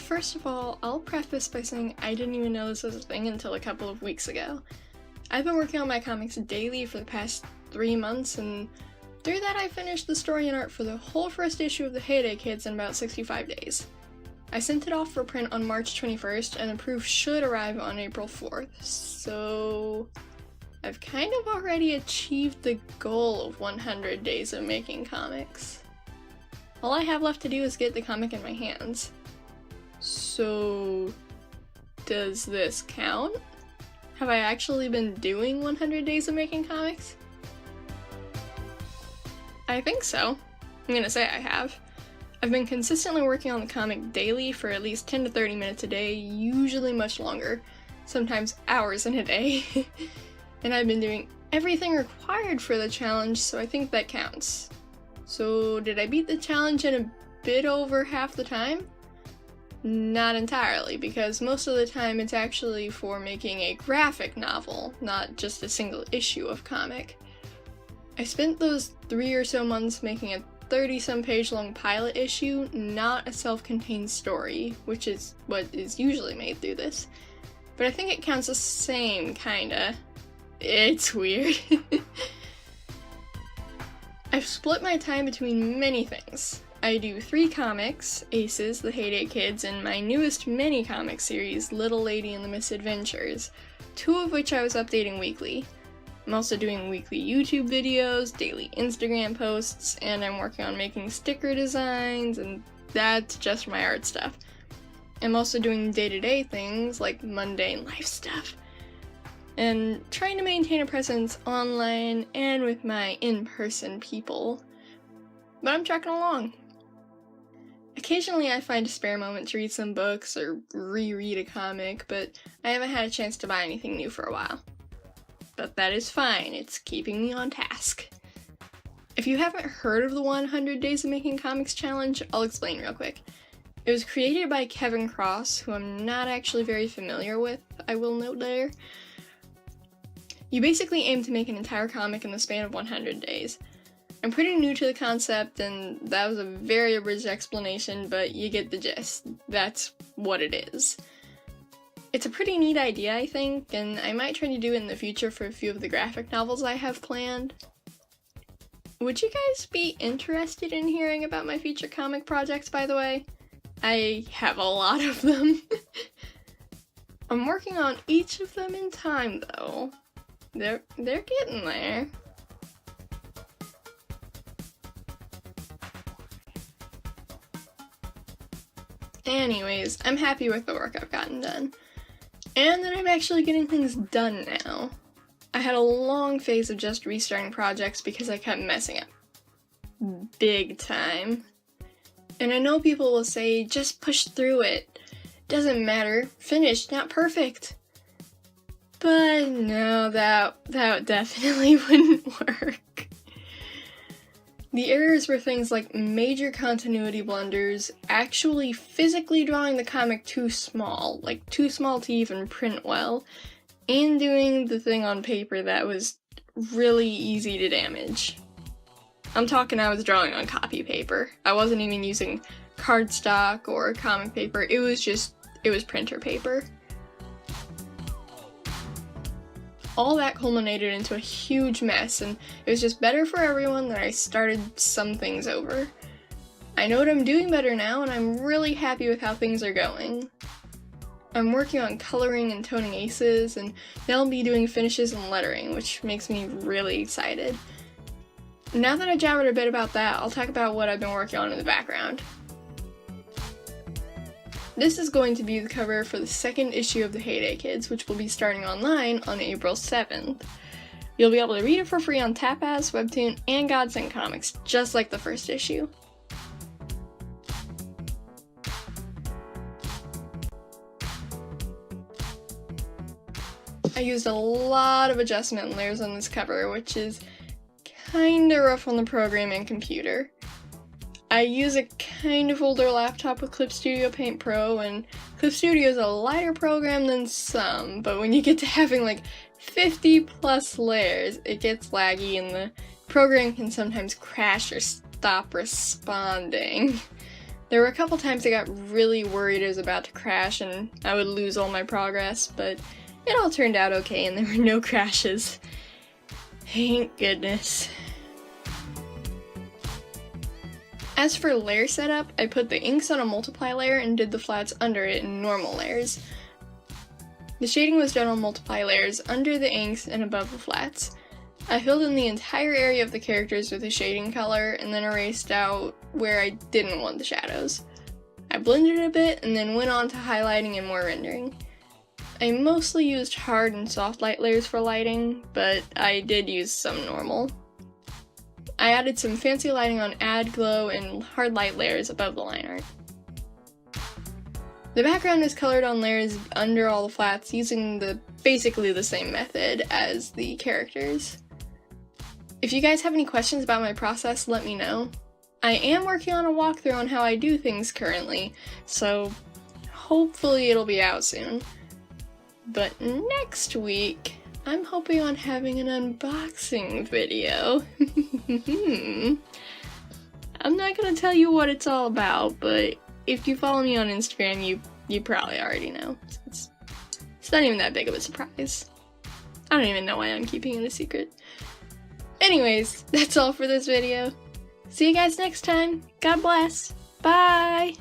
First of all, I'll preface by saying I didn't even know this was a thing until a couple of weeks ago. I've been working on my comics daily for the past 3 months, and through that I finished the story and art for the whole first issue of the Heyday Kids in about 65 days. I sent it off for print on March 21st, and the proof should arrive on April 4th, so I've kind of already achieved the goal of 100 days of making comics. All I have left to do is get the comic in my hands. So, does this count? Have I actually been doing 100 days of making comics? I think so. I'm gonna say I have. I've been consistently working on the comic daily for at least 10 to 30 minutes a day, usually much longer, sometimes hours in a day. And I've been doing everything required for the challenge, so I think that counts. So did I beat the challenge in a bit over half the time? Not entirely, because most of the time it's actually for making a graphic novel, not just a single issue of comic. I spent those 3 or so months making a 30-some page long pilot issue, not a self-contained story, which is what is usually made through this. But I think it counts the same, kinda. It's weird. I've split my time between many things. I do 3 comics, Aces, the Heyday Kids, and my newest mini-comic series, Little Lady and the Misadventures, 2 of which I was updating weekly. I'm also doing weekly YouTube videos, daily Instagram posts, and I'm working on making sticker designs, and that's just my art stuff. I'm also doing day-to-day things like mundane life stuff, and trying to maintain a presence online and with my in-person people. But I'm trucking along. Occasionally I find a spare moment to read some books or reread a comic, but I haven't had a chance to buy anything new for a while. But that is fine, it's keeping me on task. If you haven't heard of the 100 Days of Making Comics challenge, I'll explain real quick. It was created by Kevin Cross, who I'm not actually very familiar with, I will note there. You basically aim to make an entire comic in the span of 100 days. I'm pretty new to the concept, and that was a very abridged explanation, but you get the gist. That's what it is. It's a pretty neat idea, I think, and I might try to do it in the future for a few of the graphic novels I have planned. Would you guys be interested in hearing about my future comic projects, by the way? I have a lot of them. I'm working on each of them in time, though. They're getting there. Anyways, I'm happy with the work I've gotten done. And that I'm actually getting things done now. I had a long phase of just restarting projects because I kept messing up. Big time. And I know people will say, just push through it. Doesn't matter. Finished, not perfect. But no, that definitely wouldn't work. The errors were things like major continuity blunders, actually physically drawing the comic too small, like too small to even print well, and doing the thing on paper that was really easy to damage. I'm talking I was drawing on copy paper. I wasn't even using cardstock or comic paper, it was printer paper. All that culminated into a huge mess, and it was just better for everyone that I started some things over. I know what I'm doing better now, and I'm really happy with how things are going. I'm working on coloring and toning Aces, and now I'll be doing finishes and lettering, which makes me really excited. Now that I jabbered a bit about that, I'll talk about what I've been working on in the background. This is going to be the cover for the 2nd issue of the Heyday Kids, which will be starting online on April 7th. You'll be able to read it for free on Tapaz, Webtoon, and Godsend Comics, just like the 1st issue. I used a lot of adjustment layers on this cover, which is kinda rough on the program and computer. I use a kind of older laptop with Clip Studio Paint Pro, and Clip Studio is a lighter program than some, but when you get to having like 50 plus layers, it gets laggy and the program can sometimes crash or stop responding. There were a couple times I got really worried it was about to crash and I would lose all my progress, but it all turned out okay and there were no crashes. Thank goodness. As for layer setup, I put the inks on a multiply layer and did the flats under it in normal layers. The shading was done on multiply layers under the inks and above the flats. I filled in the entire area of the characters with a shading color and then erased out where I didn't want the shadows. I blended it a bit and then went on to highlighting and more rendering. I mostly used hard and soft light layers for lighting, but I did use some normal. I added some fancy lighting on add glow and hard light layers above the line art. The background is colored on layers under all the flats using basically the same method as the characters. If you guys have any questions about my process, let me know. I am working on a walkthrough on how I do things currently, so hopefully it'll be out soon. But next week, I'm hoping on having an unboxing video. I'm not gonna tell you what it's all about, but if you follow me on Instagram, you probably already know. It's not even that big of a surprise. I don't even know why I'm keeping it a secret. Anyways, that's all for this video. See you guys next time. God bless. Bye!